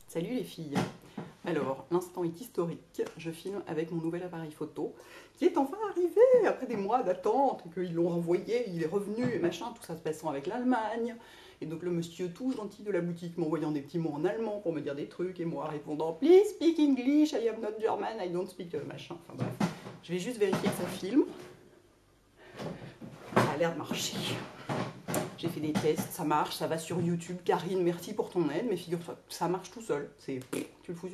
Salut les filles. Alors, l'instant est historique. Je filme avec mon nouvel appareil photo qui est enfin arrivé après des mois d'attente, qu'ils l'ont renvoyé, il est revenu et machin, tout ça se passant avec l'Allemagne. Et donc le monsieur tout gentil de la boutique m'envoyant des petits mots en allemand pour me dire des trucs et moi répondant Please speak English, I am not German, I don't speak machin. Enfin bref, je vais juste vérifier que ça filme. Ça a l'air de marcher. J'ai fait des tests, ça marche, ça va sur YouTube. Karine, merci pour ton aide, mais figure-toi, ça marche tout seul. Tu le fous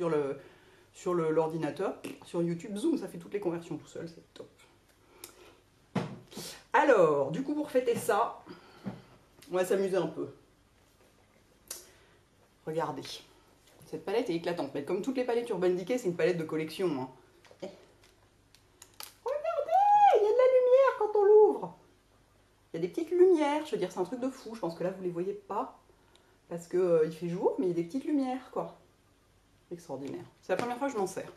sur l'ordinateur, sur YouTube, zoom, ça fait toutes les conversions tout seul, c'est top. Alors, du coup, pour fêter ça, on va s'amuser un peu. Regardez, cette palette est éclatante, mais comme toutes les palettes Urban Decay, c'est une palette de collection. Hein. Regardez, il y a de la lumière quand on l'ouvre. Il y a des petites lumières, je veux dire, c'est un truc de fou. Je pense que là, vous ne les voyez pas, parce qu'il fait jour, mais il y a des petites lumières, quoi. Extraordinaire. C'est la première fois que je m'en sers.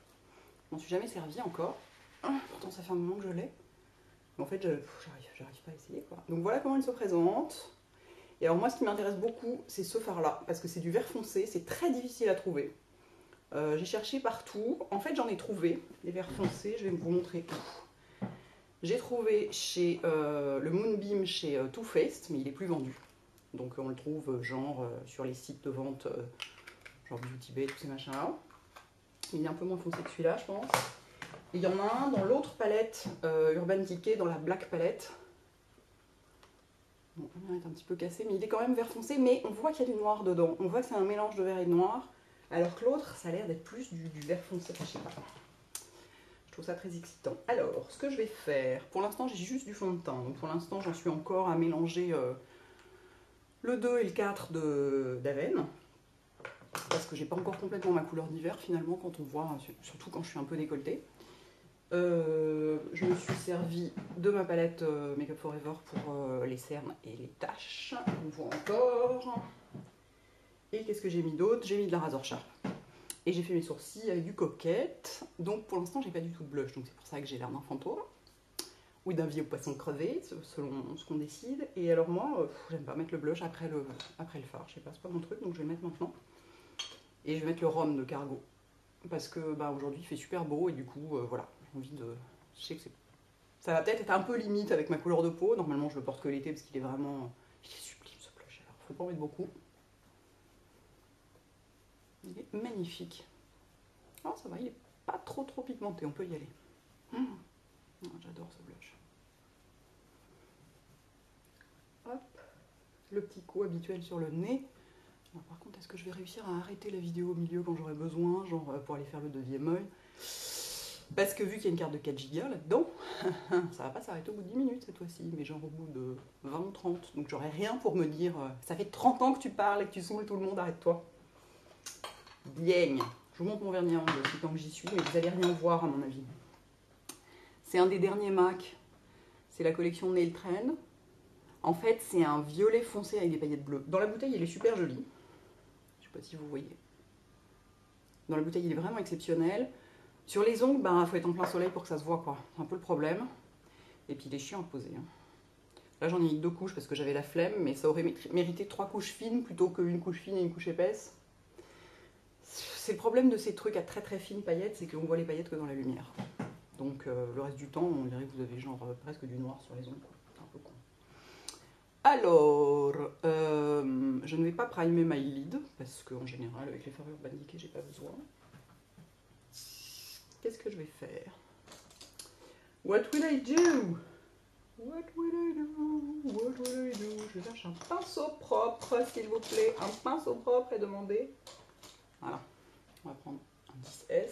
Je m'en suis jamais servi encore. Pourtant, ça fait un moment que je l'ai. Mais en fait, j'arrive pas à essayer, quoi. Donc voilà comment il se présente. Et alors moi, ce qui m'intéresse beaucoup, c'est ce fard-là, parce que c'est du vert foncé, c'est très difficile à trouver. J'ai cherché partout. En fait, j'en ai trouvé des verts foncés. Je vais vous montrer où. J'ai trouvé chez le Moonbeam chez Too Faced, mais il est plus vendu. Donc on le trouve genre sur les sites de vente, genre Beauty Bay, tous ces machins-là. Il est un peu moins foncé que celui-là, je pense. Et il y en a un dans l'autre palette Urban Decay, dans la Black palette. Bon, il est un petit peu cassé, mais il est quand même vert foncé, mais on voit qu'il y a du noir dedans. On voit que c'est un mélange de vert et de noir, alors que l'autre, ça a l'air d'être plus du vert foncé, je sais pas. Je trouve ça très excitant. Alors, ce que je vais faire, pour l'instant, j'ai juste du fond de teint. Donc pour l'instant, j'en suis encore à mélanger le 2 et le 4 d'Aven. Parce que j'ai pas encore complètement ma couleur d'hiver, finalement, quand on voit, surtout quand je suis un peu décolletée. Je me suis servi de ma palette Make Up For Ever pour les cernes et les taches. On voit encore. Et qu'est-ce que j'ai mis d'autre? J'ai mis de la Razor Sharp. Et j'ai fait mes sourcils avec du Coquette. Donc pour l'instant, j'ai pas du tout de blush. Donc c'est pour ça que j'ai l'air d'un fantôme. Ou d'un vieux poisson crevé, selon ce qu'on décide. Et alors moi, j'aime pas mettre le blush après le fard. Je sais pas, c'est pas mon truc, donc je vais le mettre maintenant. Et je vais mettre le rhum de Cargo. Parce que bah, aujourd'hui, il fait super beau. Et du coup, voilà, j'ai envie de... Je sais que ça va peut-être être un peu limite avec ma couleur de peau. Normalement, je le porte que l'été parce qu'il est vraiment... Il est sublime ce blush. Alors, faut pas en mettre beaucoup. Il est magnifique. Alors ça va, il est pas trop pigmenté, on peut y aller. J'adore ce blush. Hop, le petit coup habituel sur le nez. Alors, par contre, est-ce que je vais réussir à arrêter la vidéo au milieu quand j'aurai besoin, genre pour aller faire le deuxième œil? Parce que vu qu'il y a une carte de 4 Go là-dedans, ça va pas s'arrêter au bout de 10 minutes cette fois-ci, mais genre au bout de 20 ou 30. Donc j'aurai rien pour me dire, ça fait 30 ans que tu parles et que tu saoules tout le monde, arrête-toi. Bien. Je vous montre mon vernis à ongles aussi tant que j'y suis, mais vous allez rien voir à mon avis. C'est un des derniers MAC. C'est la collection Nail Trend. En fait, c'est un violet foncé avec des paillettes bleues. Dans la bouteille, il est super joli. Je sais pas si vous voyez. Dans la bouteille, il est vraiment exceptionnel. Sur les ongles, il faut être en plein soleil pour que ça se voit, quoi. C'est un peu le problème. Et puis, il est chiant à poser. Hein. Là, j'en ai mis 2 couches parce que j'avais la flemme, mais ça aurait mérité 3 couches fines plutôt qu'une couche fine et une couche épaisse. C'est le problème de ces trucs à très fines paillettes, c'est qu'on voit les paillettes que dans la lumière. Donc le reste du temps, on dirait que vous avez genre presque du noir sur les ongles. C'est un peu con. Alors, je ne vais pas primer my lid, parce qu'en général, avec les fards Urban Decay, j'ai pas besoin. Qu'est-ce que je vais faire? What will I do? What will I do? What will I do? Je cherche un pinceau propre, s'il vous plaît. Un pinceau propre est demandé. Voilà. On va prendre un 10S.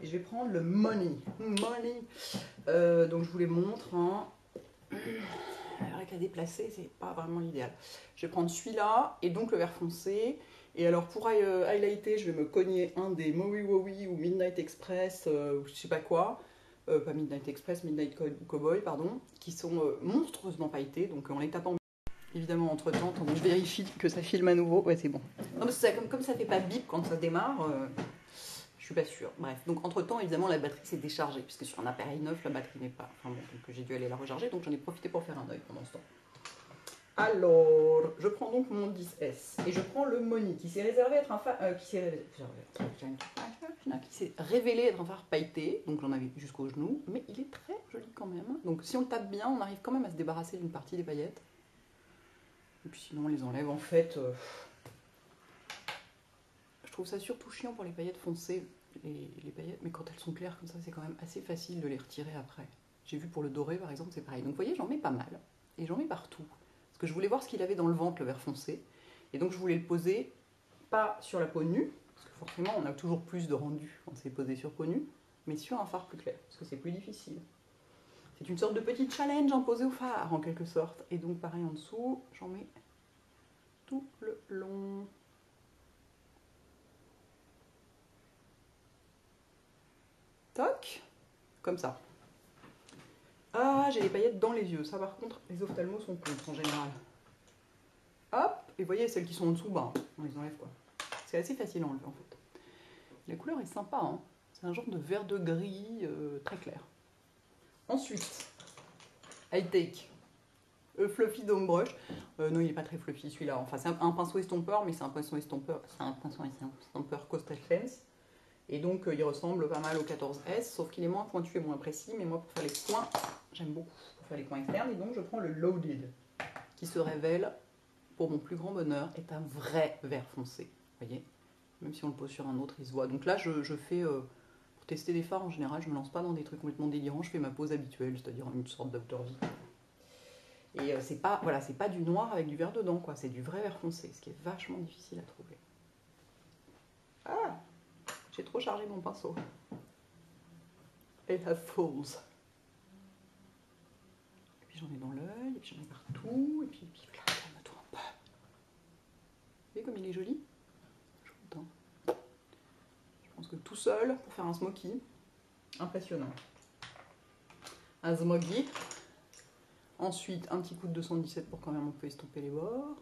Et je vais prendre le Money. Donc je vous les montre. Hein. Avec la déplacer, c'est pas vraiment l'idéal. Je vais prendre celui-là et donc le vert foncé. Et alors pour highlighter, je vais me cogner un des Maui Wowi ou Midnight Express ou je sais pas quoi. Pas Midnight Express, Midnight Cowboy, pardon. Qui sont monstrueusement pailletés. Donc en les tapant évidemment entre temps, je vérifie que ça filme à nouveau. Ouais, c'est bon. Non, mais ça, comme ça fait pas bip quand ça démarre. Je suis pas sûre. Bref, donc entre temps, évidemment, la batterie s'est déchargée, puisque sur un appareil neuf, la batterie n'est pas. Enfin bon, donc j'ai dû aller la recharger, donc j'en ai profité pour faire un œil pendant ce temps. Alors, je prends donc mon 10S et je prends le Moni qui s'est réservé être un phare, qui s'est révélé être un phare pailleté, donc j'en avais jusqu'au genou, mais il est très joli quand même. Donc si on le tape bien, on arrive quand même à se débarrasser d'une partie des paillettes. Et puis sinon on les enlève. En fait, je trouve ça surtout chiant pour les paillettes foncées, les paillettes, mais quand elles sont claires comme ça, c'est quand même assez facile de les retirer après. J'ai vu pour le doré par exemple, c'est pareil. Donc vous voyez, j'en mets pas mal et j'en mets partout. Parce que je voulais voir ce qu'il avait dans le ventre, le vert foncé. Et donc je voulais le poser, pas sur la peau nue, parce que forcément on a toujours plus de rendu quand c'est posé sur peau nue, mais sur un phare plus clair, parce que c'est plus difficile. C'est une sorte de petit challenge imposé au phare, en quelque sorte. Et donc pareil en dessous, j'en mets tout le long. Toc, comme ça. Ah, j'ai les paillettes dans les yeux. Ça, par contre, les ophtalmos sont contre en général. Hop, et vous voyez, celles qui sont en dessous, bah, on les enlève quoi. C'est assez facile à enlever en fait. La couleur est sympa, hein. C'est un genre de vert de gris très clair. Ensuite, I take a fluffy dome brush. Non, il n'est pas très fluffy celui-là. Enfin, c'est un pinceau estompeur, mais c'est un pinceau estompeur, Coastal Fence. Et donc, il ressemble pas mal au 14S, sauf qu'il est moins pointu et moins précis. Mais moi, pour faire les points, j'aime beaucoup pour faire les points externes. Et donc, je prends le Loaded, qui se révèle, pour mon plus grand bonheur, est un vrai vert foncé. Vous voyez, même si on le pose sur un autre, il se voit. Donc là, je fais, pour tester les fards en général, je me lance pas dans des trucs complètement délirants. Je fais ma pose habituelle, c'est-à-dire une sorte d'outer vie. Et c'est pas, voilà, c'est pas du noir avec du vert dedans, quoi. C'est du vrai vert foncé, ce qui est vachement difficile à trouver. Ah, j'ai trop chargé mon pinceau. It has falls. Et puis j'en ai dans l'œil, et puis j'en ai partout, et puis là, calme-toi un peu. Vous voyez comme il est joli? Je suis content. Je pense que tout seul, pour faire un smoky, impressionnant. Un smoky. Ensuite, un petit coup de 217 pour quand même on peut estomper les bords.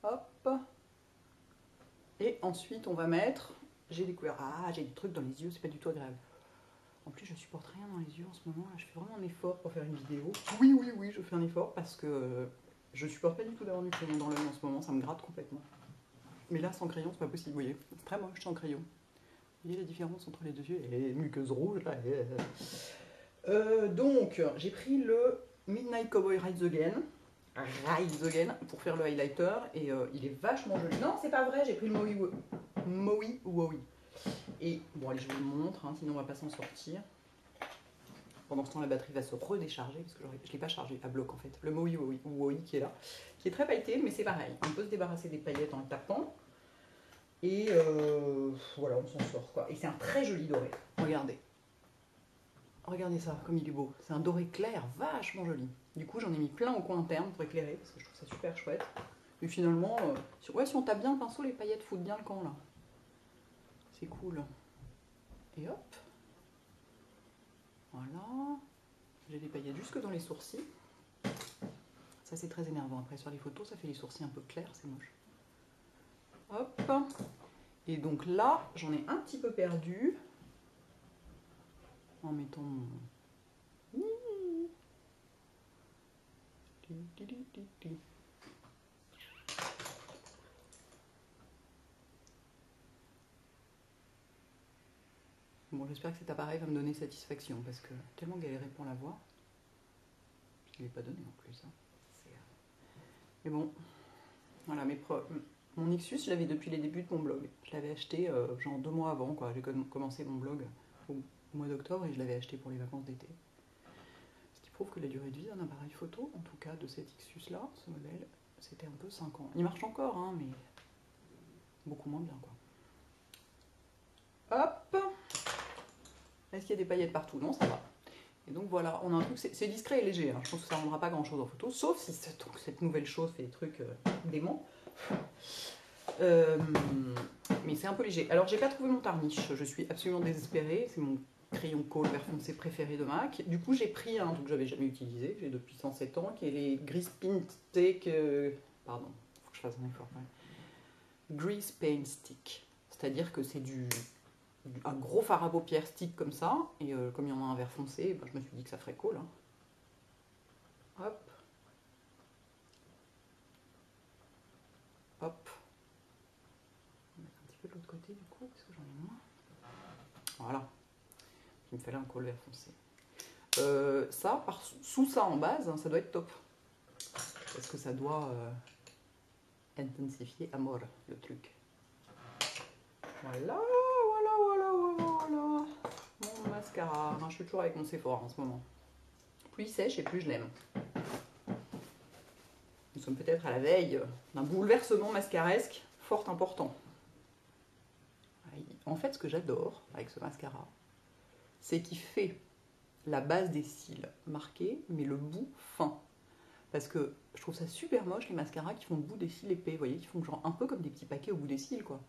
Hop. Et ensuite, on va mettre... J'ai découvert... Ah, j'ai des trucs dans les yeux, c'est pas du tout agréable. En plus, je supporte rien dans les yeux en ce moment. Là, je fais vraiment un effort pour faire une vidéo. Oui, oui, oui, je fais un effort parce que je supporte pas du tout d'avoir du crayon dans l'œil en ce moment. Ça me gratte complètement. Mais là, sans crayon, c'est pas possible, vous voyez. C'est très moche sans crayon. Vous voyez la différence entre les deux yeux? Et muqueuse rouge, là. Donc, j'ai pris le Midnight Cowboy Rise Again pour faire le highlighter et il est vachement joli. Non, c'est pas vrai, j'ai pris le Maui Wowie. Et bon, allez, je vous le montre, hein, sinon on va pas s'en sortir. Pendant ce temps, la batterie va se redécharger parce que je ne l'ai pas chargé à bloc en fait. Le Maui Wowie qui est là, qui est très pailleté, mais c'est pareil. On peut se débarrasser des paillettes en le tapant. Et voilà, on s'en sort quoi. Et c'est un très joli doré. Regardez. Regardez ça, comme il est beau. C'est un doré clair, vachement joli. Du coup, j'en ai mis plein au coin interne pour éclairer, parce que je trouve ça super chouette. Et finalement, ouais, si on tape bien le pinceau, les paillettes foutent bien le camp, là. C'est cool. Et hop. Voilà. J'ai des paillettes jusque dans les sourcils. Ça, c'est très énervant. Après, sur les photos, ça fait les sourcils un peu clairs, c'est moche. Hop. Et donc là, j'en ai un petit peu perdu. En mettant mon... Bon, j'espère que cet appareil va me donner satisfaction parce que tellement galéré pour l'avoir. Je ne l'ai pas donné en plus. Hein. Mais bon, voilà, mon Nixus, je l'avais depuis les débuts de mon blog. Je l'avais acheté genre 2 mois avant, quoi. J'ai commencé mon blog au mois d'octobre et je l'avais acheté pour les vacances d'été. Ce qui prouve que la durée de vie d'un appareil photo, en tout cas de cet Nixus là, ce modèle, c'était un peu 5 ans. Il marche encore, hein, mais beaucoup moins bien, quoi. Hop! Est-ce qu'il y a des paillettes partout? Non, ça va. Et donc voilà, on a un truc, c'est discret et léger. Hein. Je pense que ça ne rendra pas grand chose en photo, sauf si cette nouvelle chose fait des trucs déments. Mais c'est un peu léger. Alors, j'ai pas trouvé mon tarniche. Je suis absolument désespérée. C'est mon crayon colle vert foncé préféré de MAC. Du coup, j'ai pris un truc que j'avais jamais utilisé, j'ai depuis 107 ans, qui est les Grease Paint Stick. Pardon, faut que je fasse un effort quand même. Grease Paint Stick. C'est-à-dire que c'est un gros fard à paupières stick comme ça, et comme il y en a un vert foncé, ben, je me suis dit que ça ferait cool. Hein. regarder du coup, parce que j'en ai moins. Voilà. Il me fallait un col vert foncé. Ça, sous ça en base, ça doit être top. Parce que ça doit intensifier à mort le truc. Voilà. Mon mascara. Je suis toujours avec mon Sephora en ce moment. Plus il sèche et plus je l'aime. Nous sommes peut-être à la veille d'un bouleversement mascaresque fort important. En fait, ce que j'adore avec ce mascara, c'est qu'il fait la base des cils marqués, mais le bout fin. Parce que je trouve ça super moche, les mascaras qui font le bout des cils épais, vous voyez, qui font genre un peu comme des petits paquets au bout des cils, quoi.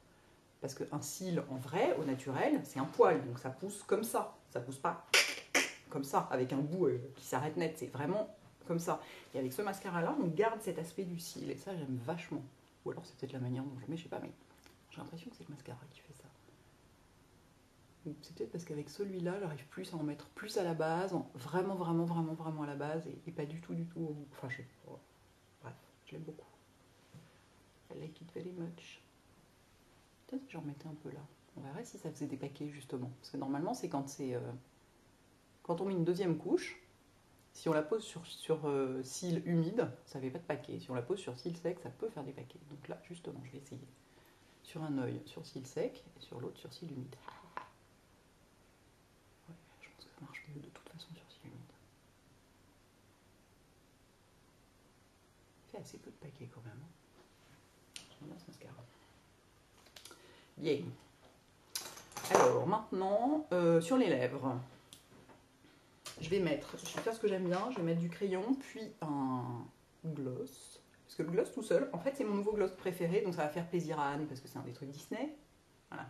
Parce qu'un cil, en vrai, au naturel, c'est un poil, donc ça pousse comme ça. Ça pousse pas comme ça, avec un bout qui s'arrête net, c'est vraiment comme ça. Et avec ce mascara-là, on garde cet aspect du cil, et ça, j'aime vachement. Ou alors, c'est peut-être la manière dont je mets, je sais pas, mais j'ai l'impression que c'est le mascara qui fait ça. C'est peut-être parce qu'avec celui-là, j'arrive plus à en mettre plus à la base, vraiment à la base, et pas du tout au bout. Enfin, je sais pas. Bref, je l'aime beaucoup. I like it very much. Peut-être que j'en remettais un peu là. On verrait si ça faisait des paquets, justement. Parce que normalement, c'est quand c'est... quand on met une deuxième couche, si on la pose sur cils humides, ça fait pas de paquet. Si on la pose sur cils secs, ça peut faire des paquets. Donc là, justement, je vais essayer. Sur un œil, sur cils secs, et sur l'autre, sur cils humides. Ouais, je pense que ça marche mieux de toute façon sur cils humides. Il fait assez peu de paquets quand même. J'aime bien ce mascara. Bien. Alors, maintenant, sur les lèvres, je vais faire ce que j'aime bien, je vais mettre du crayon, puis un gloss. Parce que le gloss tout seul, en fait, c'est mon nouveau gloss préféré, donc ça va faire plaisir à Anne, parce que c'est un des trucs Disney. Voilà.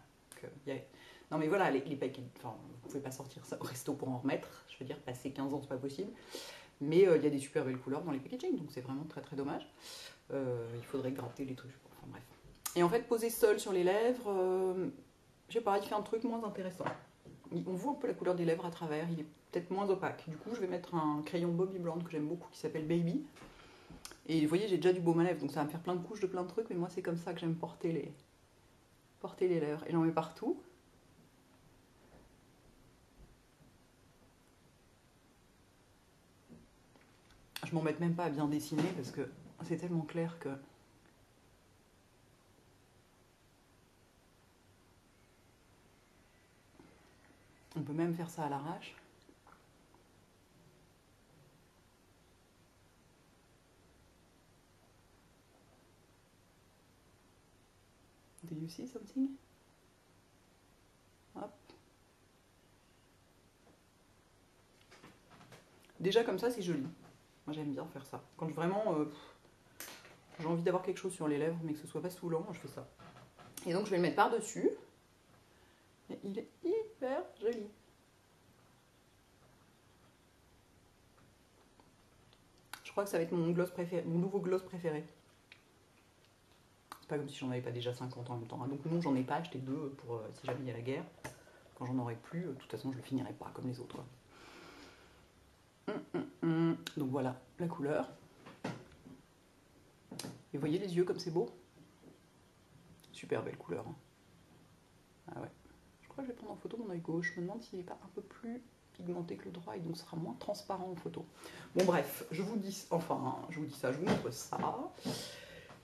Non mais voilà, les paquets, enfin, vous pouvez pas sortir ça au resto pour en remettre, je veux dire, passer 15 ans, c'est pas possible. Mais il y a des super belles couleurs dans les packaging, donc c'est vraiment très dommage. Il faudrait gratter les trucs, enfin bref. Et en fait, poser seul sur les lèvres, je sais pas, il fait un truc moins intéressant. On voit un peu la couleur des lèvres à travers, il est peut-être moins opaque. Du coup, je vais mettre un crayon Bobbi Brown que j'aime beaucoup, qui s'appelle Baby. Et vous voyez, j'ai déjà du baume à lèvres, donc ça va me faire plein de couches de plein de trucs, mais moi, c'est comme ça que j'aime porter les lèvres. Et j'en mets partout. Je m'embête même pas à bien dessiner, parce que c'est tellement clair que... On peut même faire ça à l'arrache. Do you see something? Hop. Déjà comme ça, c'est joli. Moi, j'aime bien faire ça. Quand vraiment j'ai envie d'avoir quelque chose sur les lèvres, mais que ce soit pas saoulant, je fais ça. Et donc, je vais le mettre par-dessus. Et il est hyper joli. Je crois que ça va être mon nouveau gloss préféré. C'est pas comme si j'en avais pas déjà 50 en même temps. Donc non, j'en ai pas acheté 2 pour si jamais il y a la guerre. Quand j'en aurai plus, de toute façon, je le finirai pas comme les autres. Donc voilà la couleur. Et vous voyez les yeux comme c'est beau? Super belle couleur. Hein. Ah ouais. Je crois que je vais prendre en photo mon œil gauche. Je me demande s'il n'est pas un peu plus pigmenté que le droit et donc ce sera moins transparent en photo. Bon bref, je vous dis ça, je vous montre ça.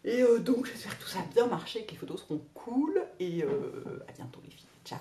Et donc j'espère que tout ça a bien marché, que les photos seront cool. Et à bientôt les filles. Ciao.